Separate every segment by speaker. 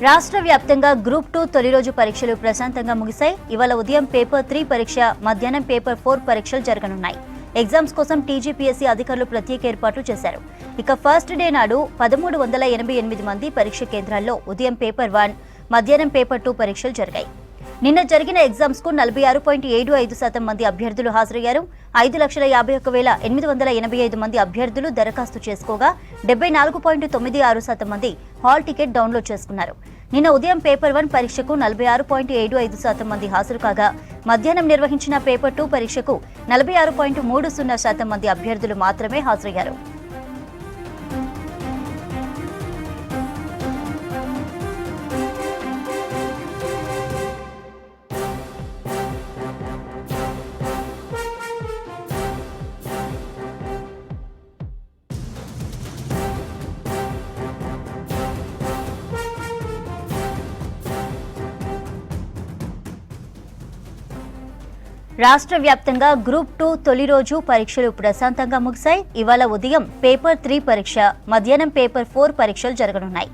Speaker 1: రాష్ట్ర వ్యాప్తంగా గ్రూప్ 2 తొలి రోజు పరీక్షలు ప్రశాంతంగా ముగిశాయి. ఇవాళ ఉదయం పేపర్ 3 పరీక్ష, మధ్యాహ్నం పేపర్ 4 పరీక్షలు జరగనున్నాయి. ఎగ్జామ్స్ కోసం టీజీపీఎస్సీ అధికారులు ప్రత్యేక ఏర్పాట్లు చేశారు. ఇక ఫస్ట్ డే నాడు 1388 మంది పరీక్ష కేంద్రాల్లో ఉదయం పేపర్ 1, మధ్యాహ్నం పేపర్ 2 పరీక్షలు జరిగాయి. నిన్న జరిగిన ఎగ్జామ్స్ కు 46.75% మంది అభ్యర్థులు హాజరయ్యారు. 5,51,885 మంది అభ్యర్థులు దరఖాస్తు చేసుకోగా 74.96% మంది హాల్ టికెట్ డౌన్లోడ్ చేసుకున్నారు. నిన్న ఉదయం పేపర్ 1 పరీక్షకు 46.75% మంది హాజరు కాగా, మధ్యాహ్నం నిర్వహించిన పేపర్ 2 పరీక్షకు 46.30% మంది అభ్యర్థులు మాత్రమే హాజరయ్యారు. రాష్ట్ర వ్యాప్తంగా గ్రూప్ 2 తొలి రోజు పరీక్షలు ప్రశాంతంగా ముగిశాయి. ఇవాళ ఉదయం పేపర్ 3 పరీక్ష, మధ్యాహ్నం పేపర్ 4 పరీక్షలు జరగనున్నాయి.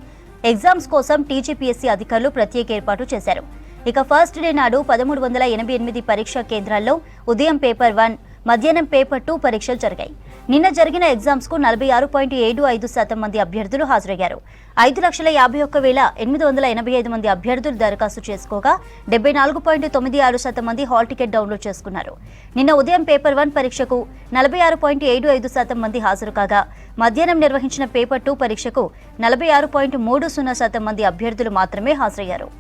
Speaker 1: ఎగ్జామ్స్ కోసం టీజీపీఎస్సీ అధికారులు ప్రత్యేక ఏర్పాటు చేశారు. ఇక ఫస్ట్ డే నాడు 1388 పరీక్షా కేంద్రాల్లో ఉదయం పేపర్ 1, మధ్యాహ్నం పేపర్ 2 పరీక్షలు జరిగాయి. నిన్న జరిగిన ఎగ్జామ్స్ కు 46.75% మంది అభ్యర్థులు హాజరయ్యారు. 5,51,885 మంది అభ్యర్థులు దరఖాస్తు చేసుకోగా 74.96% మంది హాల్ టికెట్ డౌన్లోడ్ చేసుకున్నారు. నిన్న ఉదయం పేపర్ 1 పరీక్షకు 46.75% మంది హాజరు కాగా, మధ్యాహ్నం నిర్వహించిన పేపర్ 2 పరీక్షకు 46.30% మంది అభ్యర్థులు మాత్రమే హాజరయ్యారు.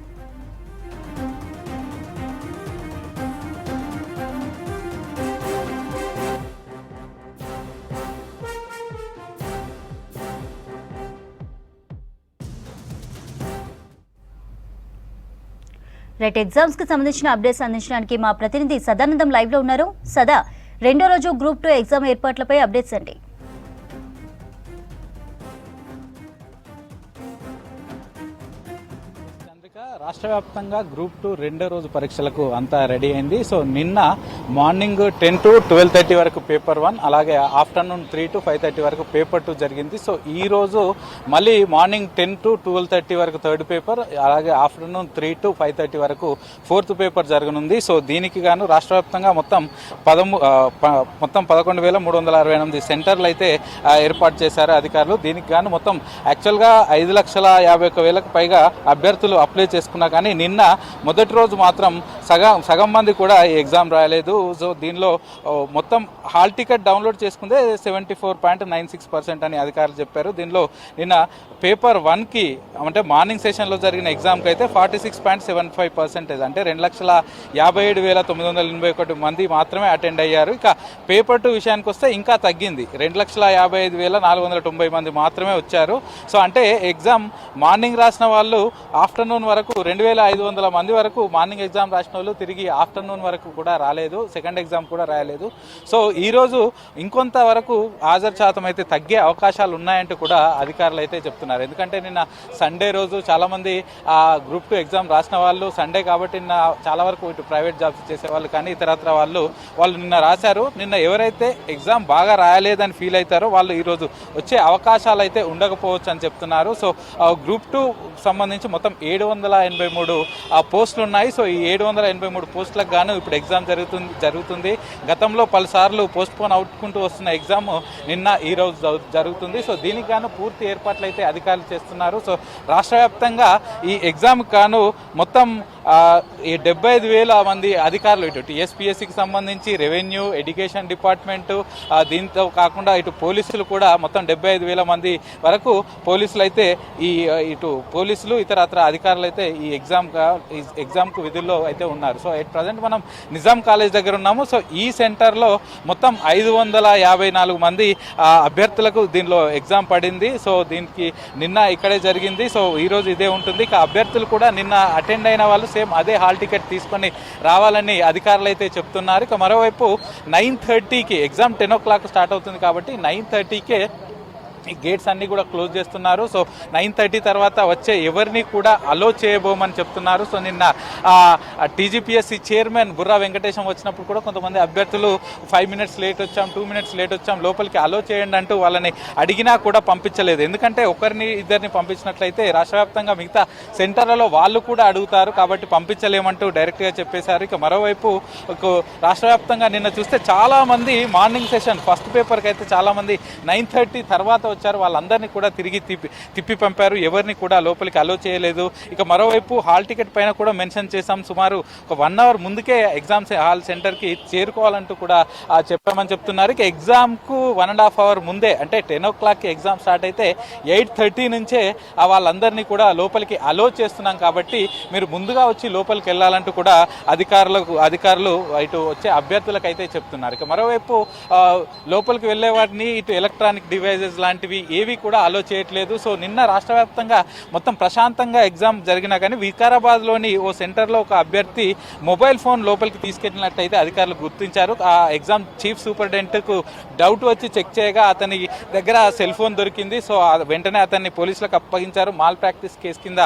Speaker 1: రైట్, ఎగ్జామ్స్ కి సంబంధించిన అప్డేట్స్ అందించడానికి మా ప్రతినిధి సదానందం లైవ్ లో ఉన్నారు. సదా, రెండో రోజు గ్రూప్ 2 ఎగ్జామ్ ఏర్పాట్లపై అప్డేట్స్ అండి.
Speaker 2: రాష్ట్ర వ్యాప్తంగా గ్రూప్ 2 రెండో రోజు పరీక్షలకు అంతా రెడీ అయింది. సో నిన్న మార్నింగ్ 10 to 12:30 వరకు పేపర్ 1, అలాగే ఆఫ్టర్నూన్ 3 to 5:30 వరకు పేపర్ 2 జరిగింది. సో ఈ రోజు మళ్ళీ మార్నింగ్ 10 to 12:30 వరకు థర్డ్ పేపర్, అలాగే ఆఫ్టర్నూన్ 3 to 5:30 వరకు ఫోర్త్ పేపర్ జరగనుంది. సో దీనికి గాను రాష్ట్ర వ్యాప్తంగా మొత్తం 11,368 సెంటర్లు అయితే ఏర్పాటు చేశారు అధికారులు. దీనికి గాను మొత్తం యాక్చువల్గా 5,51,000కు పైగా అభ్యర్థులు అప్లై చేసుకున్నారు. కానీ నిన్న మొదటి రోజు మాత్రం సగం మంది కూడా ఈ ఎగ్జామ్ రాయలేదు. సో దీనిలో మొత్తం హాల్ టికెట్ డౌన్లోడ్ చేసుకుందే 74.96% అని అధికారులు చెప్పారు. దీనిలో నిన్న పేపర్ 1కి అంటే మార్నింగ్ సెషన్లో జరిగిన ఎగ్జామ్కి అయితే 46.75%, అంటే 2,57,981 మంది మాత్రమే అటెండ్ అయ్యారు. ఇక పేపర్ 2 విషయానికి వస్తే ఇంకా తగ్గింది, 2,55,490 మంది మాత్రమే వచ్చారు. సో అంటే ఎగ్జామ్ మార్నింగ్ రాసిన వాళ్ళు ఆఫ్టర్నూన్ వరకు 2,500 మంది వరకు మార్నింగ్ ఎగ్జామ్ రాసిన వాళ్ళు తిరిగి ఆఫ్టర్నూన్ వరకు కూడా రాలేదు, సెకండ్ ఎగ్జామ్ కూడా రాయలేదు. సో ఈరోజు ఇంకొంత వరకు హాజరు శాతం అయితే తగ్గే అవకాశాలు ఉన్నాయంటూ కూడా అధికారులు అయితే చెప్తున్నారు. ఎందుకంటే నిన్న సండే రోజు చాలామంది గ్రూప్ 2 ఎగ్జామ్ రాసిన వాళ్ళు సండే కాబట్టి నిన్న చాలా వరకు ఇటు ప్రైవేట్ జాబ్స్ చేసేవాళ్ళు కానీ ఇతరత్ర వాళ్ళు నిన్న రాశారు. నిన్న ఎవరైతే ఎగ్జామ్ బాగా రాయలేదని ఫీల్ అవుతారో వాళ్ళు ఈరోజు వచ్చే అవకాశాలు అయితే ఉండకపోవచ్చు అని చెప్తున్నారు. సో గ్రూప్ 2 సంబంధించి మొత్తం 783 పోస్టులు ఉన్నాయి. సో ఈ 783 పోస్టులకు గాను ఇప్పుడు ఎగ్జామ్ జరుగుతుంది. గతంలో పలుసార్లు పోస్ట్ పోన్ అవుట్కుంటూ వస్తున్న ఎగ్జామ్ నిన్న ఈ రోజు జరుగుతుంది. సో దీనికి గాను పూర్తి ఏర్పాట్లు అయితే అధికారులు చేస్తున్నారు. సో రాష్ట్ర వ్యాప్తంగా ఈ ఎగ్జామ్ గాను మొత్తం ఈ 75,000 మంది అధికారులు ఇటు టీఎస్పీఎస్సీకి సంబంధించి రెవెన్యూ, ఎడ్యుకేషన్ డిపార్ట్మెంటు, దీంతో కాకుండా ఇటు పోలీసులు కూడా మొత్తం 75,000 మంది వరకు పోలీసులు అయితే ఇటు పోలీసులు ఇతరత్ర అధికారులు అయితే ఈ ఎగ్జామ్కు విధుల్లో అయితే ఉన్నారు. సో ఎట్ ప్రజెంట్ మనం నిజాం కాలేజ్ దగ్గర ఉన్నాము. సో ఈ సెంటర్లో మొత్తం 554 మంది అభ్యర్థులకు దీనిలో ఎగ్జామ్ పడింది. సో దీనికి నిన్న ఇక్కడే జరిగింది. సో ఈరోజు ఇదే ఉంటుంది. ఇక అభ్యర్థులు కూడా నిన్న అటెండ్ అయిన వాళ్ళు సేమ్ అదే హాల్ టికెట్ తీసుకొని రావాలని అధికారులు అయితే చెప్తున్నారు. ఇక మరోవైపు 9:30కి ఎగ్జామ్ 10 o'clock స్టార్ట్ అవుతుంది కాబట్టి 9:30కే ఈ గేట్స్ అన్నీ కూడా క్లోజ్ చేస్తున్నారు. సో 9:30 తర్వాత వచ్చే ఎవరిని కూడా అలో చేయబోమని చెప్తున్నారు. సో నిన్న టీజీపీఎస్సీ చైర్మన్ బుర్రా వెంకటేశం వచ్చినప్పుడు కూడా కొంతమంది అభ్యర్థులు 5 minutes లేట్ వచ్చాం, 2 minutes లేట్ వచ్చాం, లోపలికి అలో చేయండి అంటూ వాళ్ళని అడిగినా కూడా పంపించలేదు. ఎందుకంటే ఒకరిని ఇద్దరిని పంపించినట్లయితే రాష్ట్ర వ్యాప్తంగా మిగతా సెంటర్లలో వాళ్ళు కూడా అడుగుతారు కాబట్టి పంపించలేమంటూ డైరెక్ట్గా చెప్పేశారు. ఇక మరోవైపు రాష్ట్ర వ్యాప్తంగా నిన్న చూస్తే చాలామంది మార్నింగ్ సెషన్ ఫస్ట్ పేపర్కి అయితే చాలామంది 9:30 తర్వాత వచ్చారు. వాళ్ళందరినీ కూడా తిరిగి తిప్పి పంపారు. ఎవరిని కూడా లోపలికి అలో చేయలేదు. ఇక మరోవైపు హాల్ టికెట్ పైన కూడా మెన్షన్ చేశాం. సుమారు ఒక 1 hour ముందుకే ఎగ్జామ్స్ హాల్ సెంటర్కి చేరుకోవాలంటూ కూడా చెప్పామని చెప్తున్నారు. ఇక ఎగ్జామ్కు 1.5 hour ముందే అంటే 10 o'clockకి ఎగ్జామ్ స్టార్ట్ అయితే 8:30 నుంచే వాళ్ళందరినీ కూడా లోపలికి అలో చేస్తున్నాం కాబట్టి మీరు ముందుగా వచ్చి లోపలికి వెళ్ళాలంటూ కూడా అధికారులు ఇటు వచ్చే అభ్యర్థులకు అయితే చెప్తున్నారు. ఇక మరోవైపు లోపలికి వెళ్ళే వాటిని ఇటు ఎలక్ట్రానిక్ డివైజెస్ లాంటివి ఏవి కూడా అలో చేయట్లేదు. సో నిన్న రాష్ట్ర వ్యాప్తంగా మొత్తం ప్రశాంతంగా ఎగ్జామ్ జరిగినా కానీ వికారాబాద్లోని ఓ సెంటర్లో ఒక అభ్యర్థి మొబైల్ ఫోన్ లోపలికి తీసుకెళ్ళినట్టయితే అధికారులు గుర్తించారు. ఆ ఎగ్జామ్ చీఫ్ సూపరింటెండెంట్కు డౌట్ వచ్చి చెక్ చేయగా అతని దగ్గర సెల్ ఫోన్ దొరికింది. సో వెంటనే అతన్ని పోలీసులకు అప్పగించారు. మాల్ ప్రాక్టీస్ కేసు కింద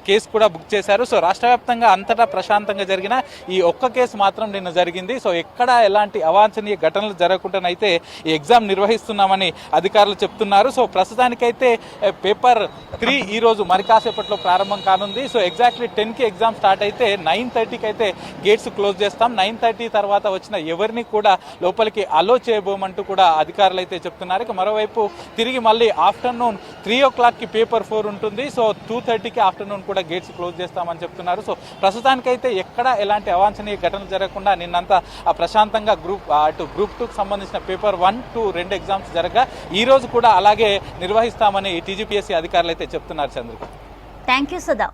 Speaker 2: కేసు కూడా బుక్ చేశారు. సో రాష్ట్ర వ్యాప్తంగా అంతటా ప్రశాంతంగా జరిగిన ఈ ఒక్క కేసు మాత్రం నిన్న జరిగింది. సో ఎక్కడ ఎలాంటి అవాంఛనీయ ఘటనలు జరగకుండానైతే ఈ ఎగ్జామ్ నిర్వహిస్తున్నామని అధికారులు చెప్తున్నారు. సో ప్రస్తుతానికైతే పేపర్ 3 ఈరోజు మరి కాసేపట్లో ప్రారంభం కానుంది. సో ఎగ్జాక్ట్లీ 10కి ఎగ్జామ్ స్టార్ట్ అయితే 9:30కి అయితే గేట్స్ క్లోజ్ చేస్తాం. 9:30 తర్వాత వచ్చిన ఎవరిని కూడా లోపలికి అలో చేయబోమంటూ కూడా అధికారులు అయితే చెప్తున్నారు. ఇక మరోవైపు తిరిగి మళ్ళీ ఆఫ్టర్నూన్ 3 o'clockకి పేపర్ 4 ఉంటుంది. సో 2:30కి ఆఫ్టర్నూన్ కూడా గేట్స్ క్లోజ్ చేస్తామని చెప్తున్నారు. సో ప్రస్తుతానికైతే ఎక్కడ ఎలాంటి అవాంఛనీయ ఘటనలు జరగకుండా నిన్నంతా ప్రశాంతంగా గ్రూప్ 2కి సంబంధించిన పేపర్ 1, 2 2 ఎగ్జామ్స్ జరగగా ఈ రోజు కూడా అలాగే నిర్వహిస్తామని టీజీపీఎస్సీ అధికారులు అయితే చెప్తున్నారు. Chandrika,
Speaker 1: thank you Sudha.